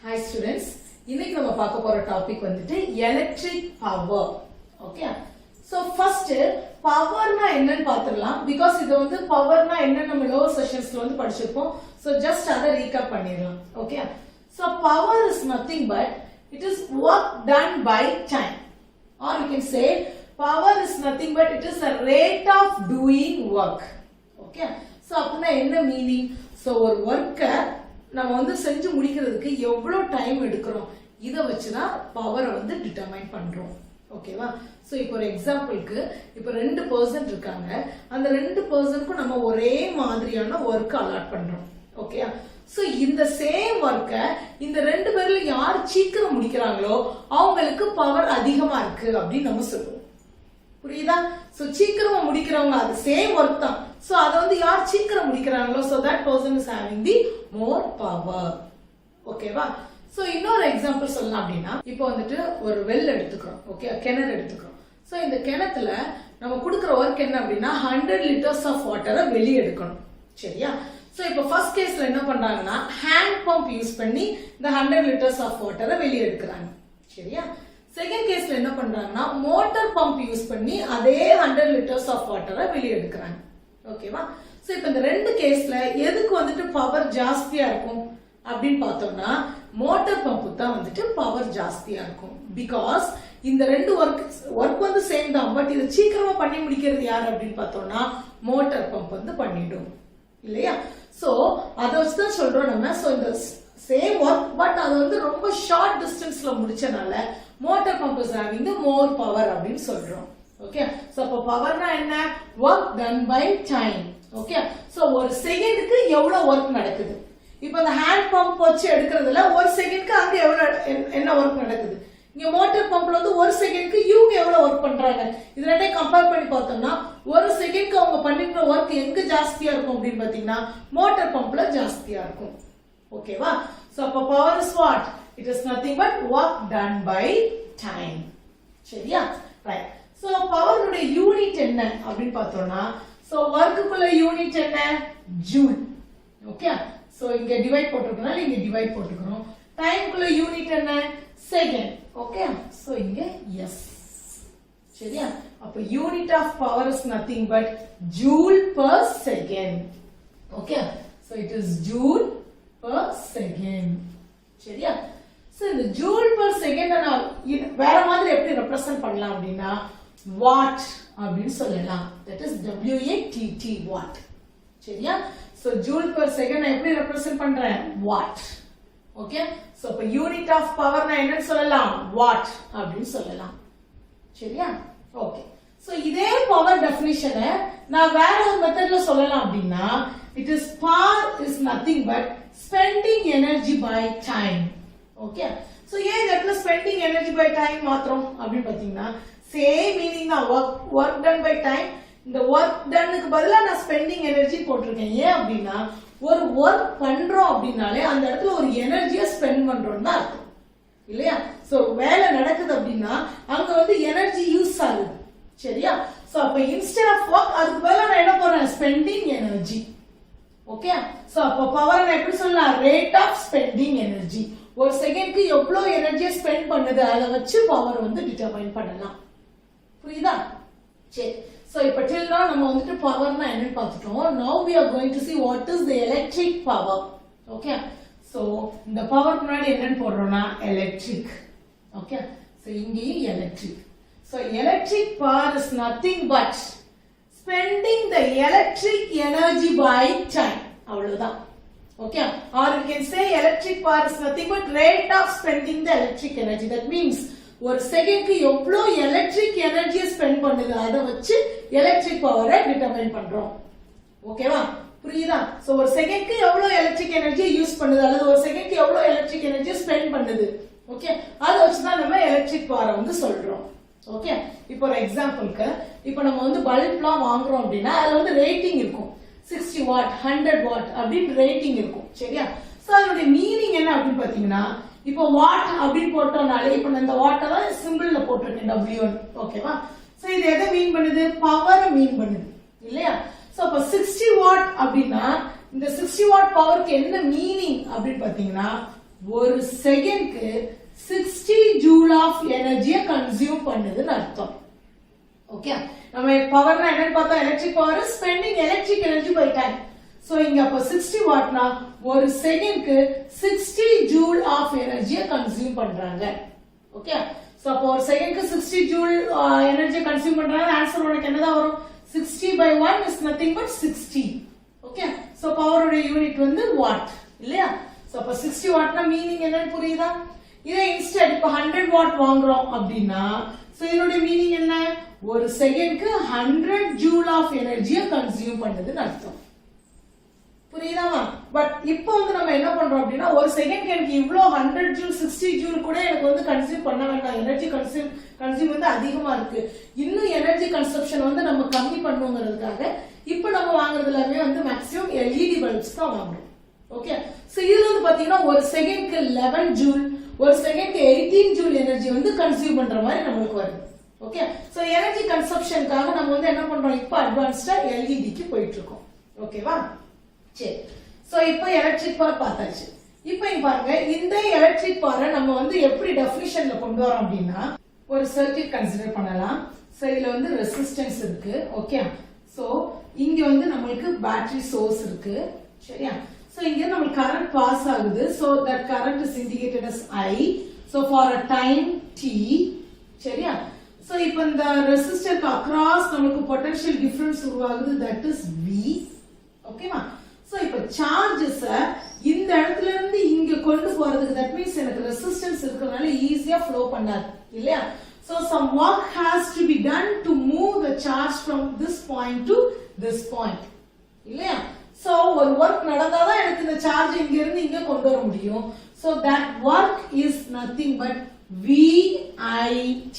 Hi students, இன்னைக்கு நம்ம பார்க்க போற டாபிக் வந்துட்டு electric power. Okay, so first பவர்னா என்னன்னு பார்த்துடலாம். பிகாஸ் இது வந்து பவர்னா என்ன நம்ம லோவர் செஷன்ஸ்ல வந்து படிச்சிருப்போம். சோ ஜஸ்ட் அதை ரீகேப் பண்ணிடலாம். Okay, so power is nothing but it is work done by time, or you can say power is nothing but it is a rate of doing work. Okay, so அப்படின்னா என்ன meaning? So ஒரு ஒர்க்கை நம்ம வந்து செஞ்சு முடிக்கிறதுக்கு எவ்வளவு time எடுக்கிறோம் இதை வச்சுதான் பவரை வந்து டிட்டர்மைன் பண்றோம். ஓகேவா? சோ இப்போ ஒரு எக்ஸாம்பிளுக்கு இப்போ 2 பர்சன் இருக்காங்க. அந்த 2 பர்சனுக்கும் நம்ம ஒரே மாதிரியான ஒர்க் அலாட் பண்றோம். ஓகே, சோ இந்த சேம் ஒர்க்கை இந்த 2 பேர்ல யார் சீக்கிரம் முடிக்கிறாங்களோ அவங்களுக்கு பவர் அதிகமா இருக்கு அப்படின்னு நம்ம சொல்லுவோம். புரியுதா? சோ சீக்கிரமா முடிக்கிறவங்க அது சேம் ஒர்க் தான். சோ அத வந்து யார் சீக்கிரம் முடிக்கிறாங்களோ so that person is having the more power. ஓகேவா? சோ இன்னொரு எக்ஸாம்பிள் சொல்லலாம் அப்படின்னா இப்போ வந்துட்டு ஒரு வெல் எடுத்துக்கிறோம். ஓகே, கிணறு எடுத்துக்கிறோம். சோ இந்த கிணத்துல நம்ம கொடுக்குற ஒர்க் என்ன அப்படின்னா 100 லிட்டர்ஸ் ஆஃப் வாட்டரை வெளியே எடுக்கணும். சரியா? சோ இப்போ ஃபர்ஸ்ட் கேஸ்ல என்ன பண்றாங்கன்னா ஹேண்ட் பம்ப் யூஸ் பண்ணி இந்த 100 லிட்டர்ஸ் ஆஃப் வாட்டரை வெளியே எடுக்கிறாங்க. சரியா? செகண்ட் கேஸ்ல என்ன பண்றாங்கன்னா மோட்டார் பம்ப் யூஸ் பண்ணி அதே 100 லிட்டர்ஸ் ஆஃப் வாட்டரை வெளியே எடுக்கிறாங்க. ஓகேவா? சோ இப்போ இந்த 2 கேஸ்ல எதுக்கு வந்துட்டு பவர் ஜாஸ்தியா இருக்கும் அப்படின்னு பார்த்தோம்னா மோட்டார் பம்ப் தான் வந்துட்டு பவர் ஜாஸ்தியா இருக்கும். பிகாஸ் இந்த 2 ஒர்க் வந்து சேம் தான், பட் இது சீக்கிரமா பண்ணி முடிக்கிறது யார் அப்படின்னு பார்த்தோம்னா மோட்டார் பம்ப் வந்து பண்ணிடும் இல்லையா? சோ அதை வச்சுதான் சொல்றோம் நம்ம. சோ இந்த சேம் ஒர்க் பட் அது வந்து ரொம்ப ஷார்ட் டிஸ்டன்ஸ்ல முடிச்சனால motor pump is having the more power அப்படின்னு சொல்றோம். ஓகே, சோ அப்ப பவர்னா என்ன? Work done by time. Okay, so ஒரு செகண்டுக்கு எவ்வளவு ஒர்க் நடக்குது. இப்போ இந்த ஹேண்ட் பம்ப் வச்சு எடுக்கிறதுல ஒரு செகண்ட்க்கு அங்க எவ்வளவு என்ன ஒர்க் நடக்குது. இங்க மோட்டார் பம்ப்ல வந்து ஒரு செகண்ட்க்கு இவங்க எவ்வளவு ஒர்க் பண்றாங்க. இது ரெண்டையும் கம்பேர் பண்ணி பார்த்தோம்னா ஒரு செகண்ட்க்கு அவங்க பண்ணிக்கிற ஒர்க் எங்க ஜாஸ்தியா இருக்கும் அப்படின்னு பாத்தீங்கன்னா மோட்டார் பம்ப்ல ஜாஸ்தியா இருக்கும். ஓகேவா? சோ அப்ப power is what? It is nothing but work done by time. சரியா? ரைட். சோ பவருடைய யூனிட் என்ன அப்படின்னு பார்த்தோம்னா சோ ஒர்க்குக்குள்ள யூனிட் என்ன? ஜூல். ஓகே, சோ இங்க டிவைட் போட்டுக்கறோம், இங்க டிவைட் போட்டுக்கறோம். டைம்க்குள்ள யூனிட் என்ன? செகண்ட். ஓகே, சோ இங்க எஸ். சரியா? அப்ப unit of power is nothing but joule per second. Okay, so it is joule per second. சரியா? சோ இந்த ஜூல் பெர் செகண்ட் நான் வேற மாதிரி எப்படி ரெப்ரசன்ட் பண்ணலாம் அப்படின்னா வாட் அப்படின்னு சொல்லலாம். That is WATT watt. சரியா? சோ ஜூல் பெர் செகண்ட் நான் எப்படி ரெப்ரசன்ட் பண்றேன்? வாட். ஓகே, சோ அப்ப யூனிட் ஆஃப் பவர் நான் என்னன்னு சொல்லலாம்? வாட் அப்படின்னு சொல்லலாம். சரியா? ஓகே, சோ இதே பவர் டெஃபினிஷனை நான் வேற ஒரு மெத்தட்ல சொல்லலாம் அப்படின்னா it is power is nothing but spending energy by time. Okay, so ஏன் இந்த இடத்துல ஸ்பெண்டிங் எனர்ஜி பை டைம் மாத்திரம் அப்படின்னு பாத்தீங்கன்னா சேம் மீனிங் தான். Work done by time. இந்த ஒர்க் டன்னுக்கு பதிலா நான் ஸ்பெண்டிங் எனர்ஜி போட்டிருக்கேன். ஏன் அப்படின்னா ஒரு ஒர்க் பண்றோம் அப்படின்னாலே அந்த இடத்துல ஒரு எனர்ஜியை ஸ்பெண்ட் பண்றோம் தான் அர்த்தம் இல்லையா? சோ வேலை நடக்குது அப்படின்னா அங்க வந்து எனர்ஜி யூஸ் ஆகுது. சரியா? சோ அப்ப இன்ஸ்டெட் ஆஃப் ஒர்க் அதுக்கு பதிலா நான் என்ன போறேன்? Spending energy. ஓகே, சோ அப்ப பவர் நான் எப்படி சொல்லலாம்? Rate of spending energy. ஒரு செகண்ட்க்கு எவ்வளவு எனர்ஜியை ஸ்பெண்ட் பண்ணுது அதை வச்சு பவர் வந்து டிட்டர்மைன் பண்ணலாம். புரியுதா? சரி, சோ இப்ப till now நம்ம வந்துட்டு பவர்னா என்னன்னு பார்த்துட்டோம். now we are going to see what is the electric power. Okay, so இந்த பவர் முன்னாடி என்னன்னு போடுறோம்னா எலக்ட்ரிக். ஓகே, சோ இங்கேயும் electric. So electric power is nothing but spending the electric energy by time. அவ்வளவுதான். Okay, or you can say electric power is nothing but rate of spending the electric energy. That means ஒரு செகண்ட்க்கு எவ்வளவு electric எனர்ஜியை spend பண்ணுது அதை வச்சு electric பவரை determine பண்றோம். ஓகேவா? புரியுதா? சோ ஒரு செகண்ட்க்கு எவ்வளவு எலக்ட்ரிக் எனர்ஜியை யூஸ் பண்ணுது அல்லது ஒரு செகண்ட்க்கு எவ்வளவு எலக்ட்ரிக் எனர்ஜியை ஸ்பெண்ட் பண்ணுது. ஓகே, அதை வச்சுதான் நம்ம எலக்ட்ரிக் பவரை வந்து சொல்றோம். ஓகே, இப்போ ஒரு எக்ஸாம்பிளுக்கு இப்போ நம்ம வந்து பல்ப்லாம் வாங்குறோம் அப்படின்னா அதுல வந்து ரேட்டிங் இருக்கும். 60 வாட் 100 வாட் அப்படின்னு ரேட்டிங் இருக்கும். சரியா? சோ அதனுடைய மீனிங் என்ன அப்படின்னு பாத்தீங்கன்னா இப்போ வாட் அப்படின்னு போட்டோம்னாலே இப்போ இந்த வாட்டை தான் சிம்பிள்ல போட்டிருக்கேன் W. ஓகேவா? சோ இது எதை மீன் பண்ணுது? பவர் மீன் பண்ணுது இல்லையா? சோ அப்ப 60 வாட் அப்படின்னா இந்த 60 வாட் பவருக்கு என்ன மீனிங் அப்படின்னு பாத்தீங்கன்னா ஒரு செகண்ட்க்கு 60 ஜூல் ஆஃப் எனர்ஜியை கன்சியூம் பண்ணுதுன்னு அர்த்தம். ஓகே, நம்ம பவர்னா என்னன்னு பார்த்தா electric power spending electric energy by time. So இங்க அப்ப 60 வாட்னா ஒரு செகண்ட்க்கு 60 ஜூல் ஆஃப் எனர்ஜியை கன்சியூம் பண்றாங்க. ஓகே, சோ அப்போ ஒரு செகண்ட்க்கு 60 ஜூல் எனர்ஜியை கன்சியூம் பண்றாங்க. ஆன்சர் உனக்கு என்னதான் வரும்? 60 by 1 is nothing but 60. Okay, so பவரோட யூனிட் வந்து வாட் இல்லையா? சோ அப்ப 60 வாட்னா மீனிங் என்னன்னு புரியுதா? இதே இன்ஸ்டெட் இப்ப 100 வாட் வாங்குறோம் அப்படின்னா சோ இதோட மீனிங் என்ன? ஒரு செகண்ட்க்கு 100 ஜூல் ஆஃப் எனர்ஜியை கன்சியூம் பண்ணுதுன்னு அர்த்தம். புரியுதாமா? பட் இப்போ வந்து நம்ம என்ன பண்றோம் அப்படின்னா ஒரு செகண்ட் எனக்கு இவ்ளோ 100 ஜூல் 60 ஜூல் கூட எனக்கு வந்து கன்சியூம் பண்ண வேண்டாம். எனர்ஜி கன்சியூம் வந்து அதிகமா இருக்கு. இன்னும் எனர்ஜி கன்சப்ஷன் வந்து நம்ம கம்மி பண்ணுங்கிறதுக்காக இப்போ நம்ம வாங்குறது எல்லாமே வந்து மேக்ஸிமம் எல்இடி பல்ப்ஸ் தான் வாங்குறோம். ஓகே, சோ இதுல வந்து பாத்தீங்கன்னா ஒரு செகண்ட்க்கு 11 ஜூல், ஒரு செகண்ட்க்கு 18 ஜூல் எனர்ஜி வந்து கன்சியூம் பண்ற மாதிரி நமக்கு வருது. ஓகே, சோ எனர்ஜி கன்சப்ஷனுக்காக நம்ம வந்து என்ன பண்றோம்? இப்போ அட்வான்ஸ்டா எல்இடிக்கு போயிட்டு இருக்கோம். ஓகேவா? சரி, சோ இப்போ எலக்ட்ரிக் பவர் பார்த்தாச்சு. இப்போ இங்க பாருங்க, இந்த எலக்ட்ரிக் பவரை நம்ம வந்து எப்படி டெஃபினிஷன்ல கொண்டு வரோம் அப்படின்னா ஒரு சர்க்யூட் கன்சிடர் பண்ணலாம். சோ இதுல வந்து ரெசிஸ்டன்ஸ் இருக்கு. ஓகே, சோ இங்க வந்து நம்மளுக்கு பேட்டரி சோர்ஸ் இருக்கு. சரியா? சோ இங்க நமக்கு கரண்ட் பாஸ் ஆகுது. So that current is indicated as I. So for a time t. சரியா? சோ இப்போ இந்த ரெசிஸ்டருக்கு அக்ராஸ் நமக்கு பொட்டன்ஷியல் டிஃபரன்ஸ் உருவாகுது. That is V. ஓகேவா? சோ இப்போ சார்ஜஸ் இந்த இடத்துல இருந்து இங்க கொண்டு போறதுக்கு தட் மீன்ஸ் எனக்கு ரெசிஸ்டன்ஸ் இருக்கறனால ஈஸியா ஃப்ளோ பண்ணாது இல்லையா? So some work has to be done to move the charge from this point to this point. இல்லையா? So ஒரு ஒர்க் நடந்தாதான் எனக்கு இந்த சார்ஜ் இங்க இருந்து இங்க கொண்டு வர முடியும். So that work is nothing but VIT.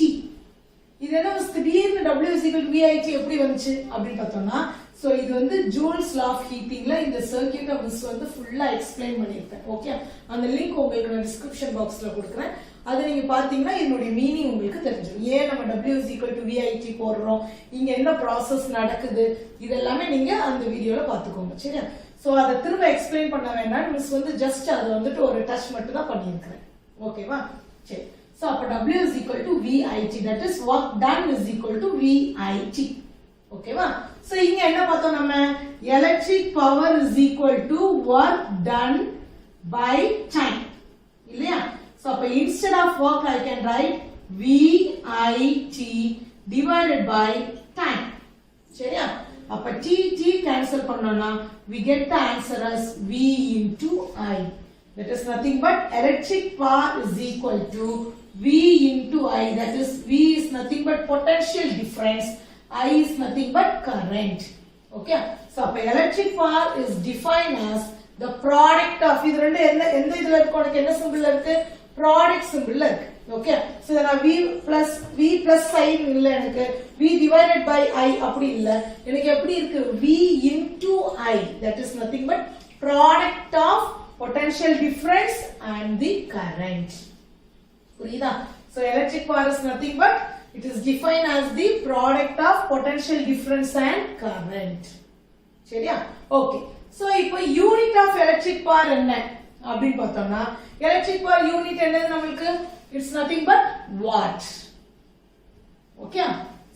இது என்ன திடீர்னு W is equal to VIT எப்படி வந்துச்சு அப்படின்னு பார்த்தோம்னா சோ இது வந்து ஜூல்ஸ் லா ஆஃப் ஹீட்டிங்ல இந்த சர்க்யூட்டை மிஸ் வந்து ஃபுல்லா எக்ஸ்பிளைன் பண்ணிருக்கேன். ஓகே, அந்த லிங்க் உங்களுக்கு நான் டிஸ்கிரிப்ஷன் பாக்ஸ்ல கொடுக்குறேன். அது நீங்க பாத்தீங்கன்னா என்னோட மீனிங் உங்களுக்கு தெரிஞ்சிடும். ஏன் நம்ம W is equal to VIT போடுறோம், இங்க என்ன ப்ராசஸ் நடக்குது, இதெல்லாமே நீங்க அந்த வீடியோல பாத்துக்கோங்க. சரியா? சோ அதை திரும்ப எக்ஸ்பிளைன் பண்ண வேண்டாம். மிஸ் வந்து ஜஸ்ட் அது வந்துட்டு ஒரு டச் மட்டும் தான் பண்ணியிருக்கிறேன். ஓகேவா? சரி, சோ அப்ப W is equal to VIT, that is work done is equal to VIT. ஓகேவா? சோ இங்க என்ன பார்த்தோம் நம்ம? Electric power is equal to work done by time. இல்லையா? சோ அப்ப instead of work I can write VIT divided by time. சரியா? அப்ப t cancel பண்ணோம்னா we get the answer as V into I. That is nothing but electric power is equal to V into I. That is V is nothing but potential difference. I is nothing but current. Okay, so electric power is defined as the product of இது ரெண்டு எந்த இதுல இருக்கு? உனக்கு என்ன simple இருக்கு? Product simple இருக்கு. Okay, so நான் V plus sign இல்ல, எனக்கு V divided by I அப்படி இல்ல, எனக்கு எப்படி இருக்கு? V into I. That is nothing but product of potential difference and the current. புரியுதா? So electric power is nothing but it is defined as the product of potential difference and current. சரியா? Okay, so இப்போ unit of electric power என்ன அப்படின்னு பார்த்தோம்னா electric power unit என்னது நமக்கு? It's nothing but what. Okay,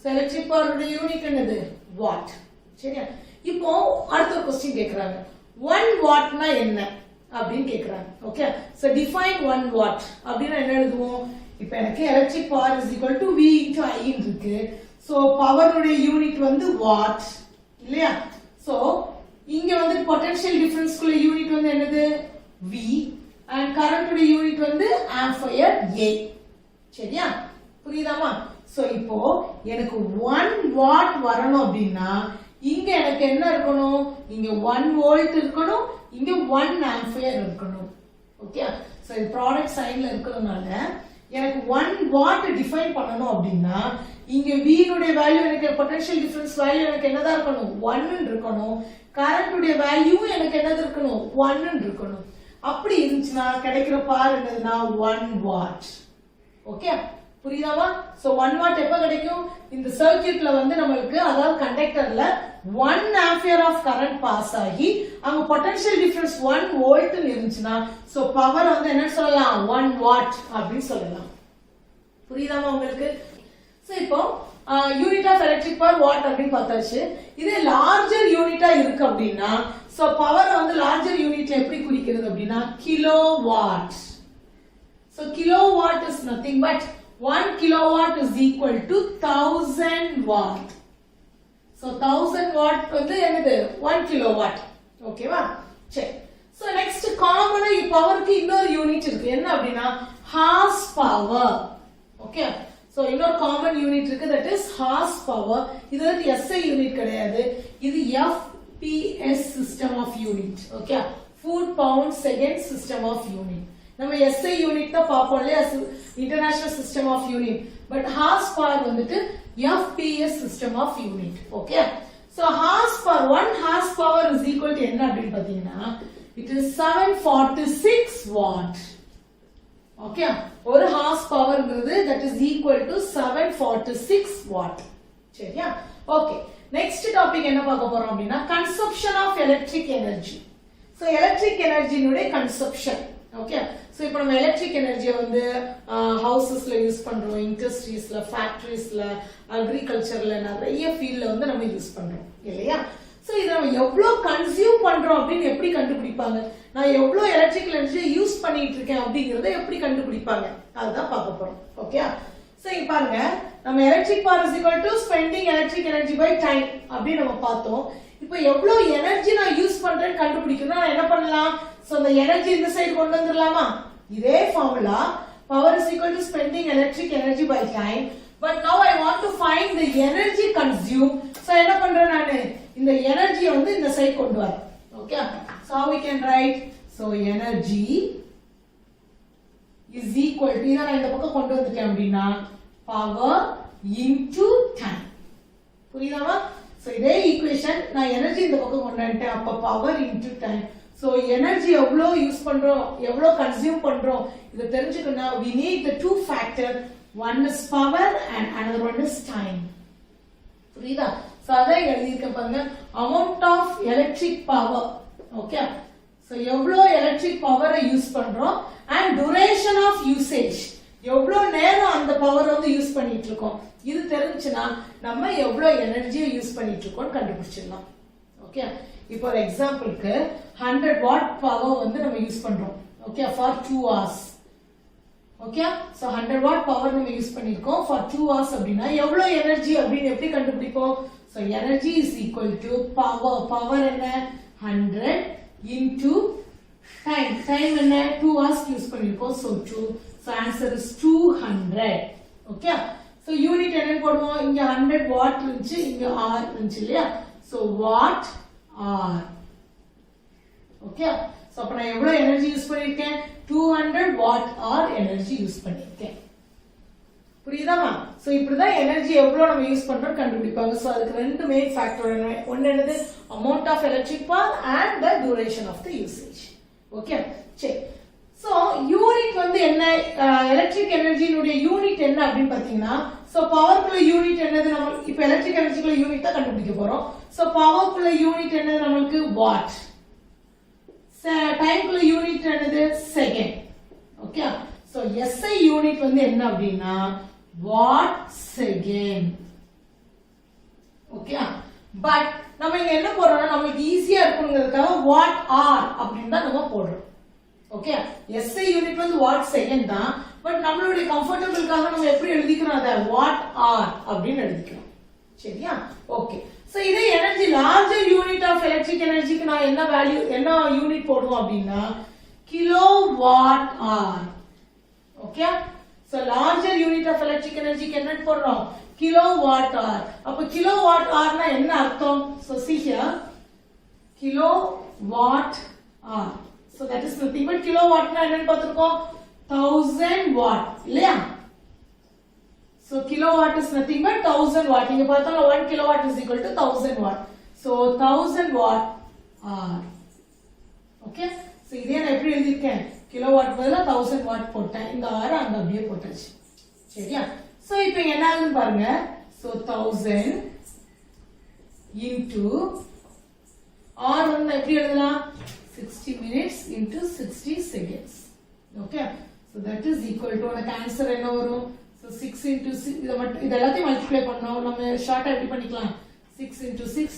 so electric power unit என்னது? What. சரியா? இப்போ அடுத்த ஒரு क्वेश्चन கேக்குறாங்க, 1 வாட்னா என்ன அப்படின்னு கேக்குறாங்க. ஓகே, சோ டிஃபைன் 1 வாட் அப்படினா என்ன எழுதுவோம்? இப்போ எனக்கு electric power is equal to V into I இருக்கு. சோ பவரோட யூனிட் வந்து வாட் இல்லையா? சோ இங்க வந்து பொட்டன்ஷியல் டிஃபரன்ஸ் குள்ள யூனிட் வந்து என்னது? V and current உடைய யூனிட் வந்து ஆம்பியர் A. சரியா? புரியுதாமா? சோ இப்போ எனக்கு 1 வாட் வரணும் அப்படினா இங்க எனக்கு என்ன இருக்கணும்? இங்க 1 வோல்ட் இருக்கணும், இங்க 1 ஆம்பியர் இருக்கணும். ஓகே, சோ இது ப்ராடக்ட் சைன்ல இருக்கிறதுனால எனக்கு 1 வாட் டிஃபைன் பண்ணனும் அப்படினா இங்க V உடைய வேல்யூ எனக்கு பொட்டன்ஷியல் டிஃபரன்ஸ் வேல்யூ எனக்கு என்னதா இருக்கணும்? 1 ன்னு இருக்கணும். கரண்ட் உடைய வேல்யூ எனக்கு என்னது இருக்கணும்? 1 ன்னு இருக்கணும். அப்படி இருந்துச்சுனா கிடைக்கிற பவர் என்னதுன்னா 1 வாட். ஓகே, புரியுதாமா? சோ 1 வாட் எப்ப கிடைக்கும்? இந்த சர்க்யூட்ல வந்து நம்மளுக்கு அதாவது கண்டக்டர்ல 1 ஆம்பியர் ஆஃப் கரண்ட் பாஸ் ஆகி அங்க பொட்டன்ஷியல் டிஃபரன்ஸ் 1 வோல்ட் இருந்துச்சுன்னா சோ பவர் வந்து என்ன சொல்லலாம்? 1 வாட் அப்படின்னு சொல்லலாம். புரியுதாமா உங்களுக்கு? சோ இப்போ unit of electric power watt அப்படின்னு பார்த்தாச்சு. இது லார்ஜர் யூனிட்டா இருக்கு அப்படின்னா சோ பவர் வந்து லார்ஜர் யூனிட்ல எப்படி குறிக்கிறது அப்படின்னா kilo what. So kilo watt is nothing but 1 kilowatt is equal to 1000 watt. So 1000 watt வந்து என்னது? 1 kilowatt. ஓகேவா? சரி. So next காமனா பவருக்கு இன்னொரு யூனிட் இருக்கு. என்ன அப்படின்னா ஹார்ஸ் பவர். ஓகே. So இன்னொரு காமன் யூனிட் இருக்கு, that is ஹார்ஸ் பவர். இது வந்து SI யூனிட் கிடையாது. இது FPS system of unit. Okay. Foot pound second system of unit. நம்ம SI யூனிட் தான் பாப்போம் இல்லையா, international system of unit. But horse power வந்துட்டு FPS system of unit. Okay. So horse power 1 horse power is equal to என்ன அப்படின்னு பாத்தீங்கன்னா it is 746 watt. Okay. ஒரு horse பவர்ங்கிறது that is equal to 746 watt. சரியா? ஓகே. நெக்ஸ்ட் டாபிக் என்ன பார்க்க போறோம் அப்படின்னா consumption of electric energy. So electric எனர்ஜினுடைய consumption. Okay. So இப்போ நம்ம எலக்ட்ரிக் எனர்ஜியை வந்து ஹவுசஸ்ல யூஸ் பண்றோம், இண்டஸ்ட்ரீஸ்ல, ஃபேக்டரிஸ்ல, அக்ரிகல்ச்சர்ல நிறைய ஃபீல்ட்ல வந்து நம்ம யூஸ் பண்றோம் இல்லையா? சோ இத நம்ம எவ்வளவு கன்சியூம் பண்றோம் அப்படின்னு எப்படி கண்டுபிடிப்பாங்க? நான் எவ்வளவு எலக்ட்ரிக்கல் எனர்ஜியை யூஸ் பண்ணிட்டு இருக்கேன் அப்படிங்கறத எப்படி கண்டுபிடிப்பாங்க? அதுதான் பார்க்க போறோம். ஓகே. சோ இங்க பாருங்க, நம்ம electric power is equal to spending electric energy by time அப்படி நம்ம பார்த்தோம். இப்போ எவ்வளவு எனர்ஜி நான் யூஸ் பண்றேன்னு கண்டுபிடிக்கணும். நான் என்ன பண்ணலாம்? சோ அந்த எனர்ஜி இந்த சைடு கொண்டு வந்துடலாமா? இதே formula power is equal to spending electric energy by time, but now I want to find the energy consumed. So என்ன பண்றேன் நானு? இந்த எனர்ஜி வந்து இந்த சைடு கொண்டு வரேன். Okay. So how we can write? So energy is equal to இத நான் இந்த பக்கம் கொண்டு வந்துட்டேன் அப்படின்னா power into time. புரியுதாமா? So இதே ஈக்குவேஷன் நான் எனர்ஜி இந்த பக்கம் கொண்டு வந்துட்டேன், அப்ப power into time. So energy எவ்வளவு யூஸ் பண்றோம், எவ்வளவு கன்சியூம் பண்றோம் இத தெரிஞ்சுக்கணும். we need the two factor, one is power and another one is time. புரியுதா? சோ அத எழுதி இருக்க பாருங்க, amount of electric power. Okay. So எவ்வளவு எலக்ட்ரிக் பவரை யூஸ் பண்றோம் and duration of usage, எவ்வளவு நேரம் அந்த பவர் வந்து யூஸ் பண்ணிட்டு இருக்கோம். இது தெரிஞ்சுனா நம்ம எவ்வளவு எனர்ஜியை யூஸ் பண்ணிட்டு இருக்கோம் கண்டுபிடிச்சிடலாம். ஓகே. இப்போ ஒரு எக்ஸாம்பிளுக்கு 100 வாட் பவர் வந்து நம்ம யூஸ் பண்றோம். Okay. for 2 hours. Okay. So 100 watt power நம்ம யூஸ் பண்ணிருக்கோம் for 2 hours அப்படினா எவ்வளவு எனர்ஜி அப்படினு எப்படி கண்டுபிடிப்போம்? So energy is equal to power என்ன? 100 into time. time என்ன? 2 hours யூஸ் பண்ணிருக்கோம். so 2. so answer is 200. Okay. So unit என்ன போடுவோம்? இங்க 100 வாட் இருந்துச்சு, இங்க hour இருந்துச்சு இல்லையா? so watt hour. Okay. So அப்ப நான் எவ்வளவு எனர்ஜி யூஸ் பண்ணிருக்கேன்? 200 வாட் hour எனர்ஜி யூஸ் பண்ணிருக்கேன். புரியுதாமா? சோ இப்படிதான் எனர்ஜி எவ்வளவு நம்ம யூஸ் பண்றோம் கண்டுபிடிப்பாங்க. சோ அதுக்கு ரெண்டு மெயின் ஃபேக்டர் ஒன்னு என்னது? Amount of electric power and the duration of the usage. Okay. சரி. சோ யூனிட் வந்து என்ன? எலக்ட்ரிக் எனர்ஜினுடைய யூனிட் என்ன அப்படின்னு பாத்தீங்கன்னா சோ பவர்க்குள்ள யூனிட் என்னது? நம்ம இப்ப எலக்ட்ரிக் எனர்ஜிக்குள்ள யூனிட் தான் கண்டுபிடிக்க போறோம். சோ பவர்க்குள்ள யூனிட் என்னது? நமக்கு வாட். டைம்க்குள்ள யூனிட் என்னது? Second. Okay. So SI unit வந்து என்ன அப்படின்னா வாட் செகண்ட். ஓகே. பட் நம்ம இங்க என்ன போடுறோம்னா நமக்கு ஈஸியா இருக்குங்கிறதுக்காக வாட் ஆர் அப்படின்னு தான் நம்ம போடுறோம். ஓகே. SI யூனிட் வந்து வாட் செகண்ட் தான், பட் நம்மளுடைய கம்ஃபர்டபிளுக்காக நம்ம எப்படி எழுதிக்கிறோம்? அத வாட் ஆர் அப்படின்னு எழுதிக்கிறோம். சரியா? ஓகே. சோ இதே energy larger unit of electric எனர்ஜிக்கு நான் என்ன வேல்யூ, என்ன யூனிட் போடுவோம் அப்படின்னா kilo watt hour. Okay. So larger unit of electric எனர்ஜிக்கு என்ன போடுறோம்? Kilo watt hour. அப்ப கிலோ வாட் ஆர்னா என்ன அர்த்தம்? So see here kilo watt hour. so that is nothing but kilowatt na என்னன்னு பார்த்திருக்கோம்? 1000 watt இல்லையா? so kilowatt is nothing but 1000 watt. இங்க பார்த்தோம்னா 1 kilowatt is equal to 1000 watt. so 1000 watt hour. okay. so இதே நான் எப்படி எழுதிருக்கேன்? kilowatt பதிலா 1000 watt போட்டேன், இந்த hour அங்க அப்படியே போட்டாச்சு. சரியா? சோ இப்போ என்ன ஆகுதுன்னு பாருங்க. சோ 1000 into R1 எப்படி எழுதலாம்? 60 minutes into 60 seconds. Okay, so that is equal to உனக்கு ஆன்சர் என்ன வரும்? so 6 into 6 இத எல்லாத்தையும் மல்டிப்ளை பண்ணோம். நம்ம ஷார்ட்டா எப்படி பண்ணிக்கலாம்? 6 into 6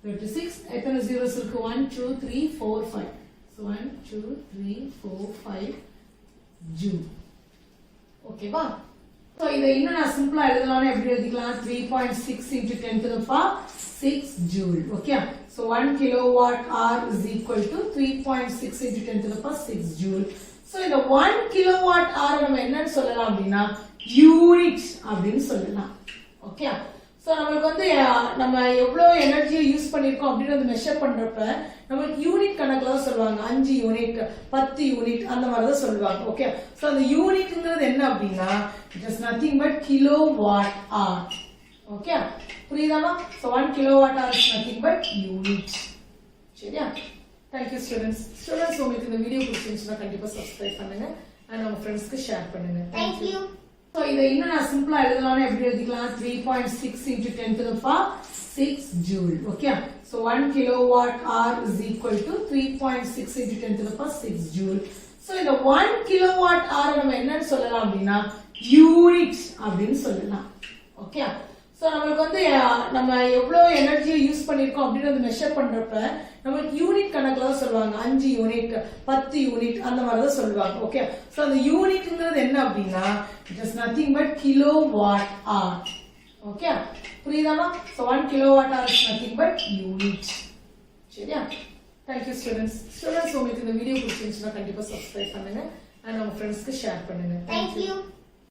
36. எத்தனை zeros இருக்கு? 1 2 3 4 5. so 1 2 3 4 5 joule. ஓகேவா? so இத இன்னும் நான் சிம்பிளா எழுதலாம்னா எப்படி எழுதிக்கலாம்? 3.6 into 10 to the power 6 joule. Okay, so 1 kilowatt hour is equal to 3.6 into 10 to the power 6 joule. so இந்த 1 kilowatt hour நம்ம என்னன்னு சொல்லலாம் அப்படினா யூனிட் அப்படினு சொல்லலாம். ஓகே, சோ நமக்கு வந்து நம்ம எவ்வளவு எனர்ஜியை யூஸ் பண்ணிருக்கோம் அப்படிங்கறத மெஷர் பண்றப்ப நமக்கு யூனிட் கணக்குல தான் சொல்வாங்க. 5 யூனிட் 10 யூனிட் அந்த மாதிரி தான் சொல்வாங்க. ஓகே, சோ அந்த யூனிட்ங்கிறது என்ன அப்படினா it is nothing but kilowatt hour. Okay, புரியுதாமா? so 1 kilowatt hour is nothing but unit. சரியா? thank you students. உங்களுக்கு இந்த வீடியோ பிடிச்சிருந்தா கண்டிப்பா subscribe பண்ணுங்க and உங்க ஃப்ரெண்ட்ஸ்க்கு ஷேர் பண்ணுங்க. Thank you. so இத இன்னும் நான் சிம்பிளா எழுதலாம்னா எப்படி எழுதிக்கலாம்? 3.6 into 10 to the power 6 joule. Okay, so 1 kilowatt hour is equal to 3.6 into 10 to the power 6 joule. so இந்த 1 kilowatt hour நம்ம என்னன்னு சொல்லலாம் அப்படினா யூனிட் அப்படினு சொல்லலாம். ஓகே, சோ நமக்கு வந்து நம்ம எவ்வளவு எனர்ஜியை யூஸ் பண்ணிருக்கோம் அப்படிங்கறத மெஷர் பண்றப்ப நமக்கு யூனிட் கணக்குல தான் சொல்வாங்க. 5 யூனிட் 10 யூனிட் அந்த மாதிரி தான் சொல்வாங்க. ஓகே, சோ அந்த யூனிட்ங்கிறது என்ன அப்படினா it is nothing but kilowatt hour. Okay, புரியுதாமா? so 1 kilowatt hour is nothing but unit. சரியா? thank you students. உங்களுக்கு இந்த வீடியோ பிடிச்சிருந்தா கண்டிப்பா subscribe பண்ணுங்க and உங்க ஃப்ரெண்ட்ஸ்க்கு ஷேர் பண்ணுங்க. Thank you.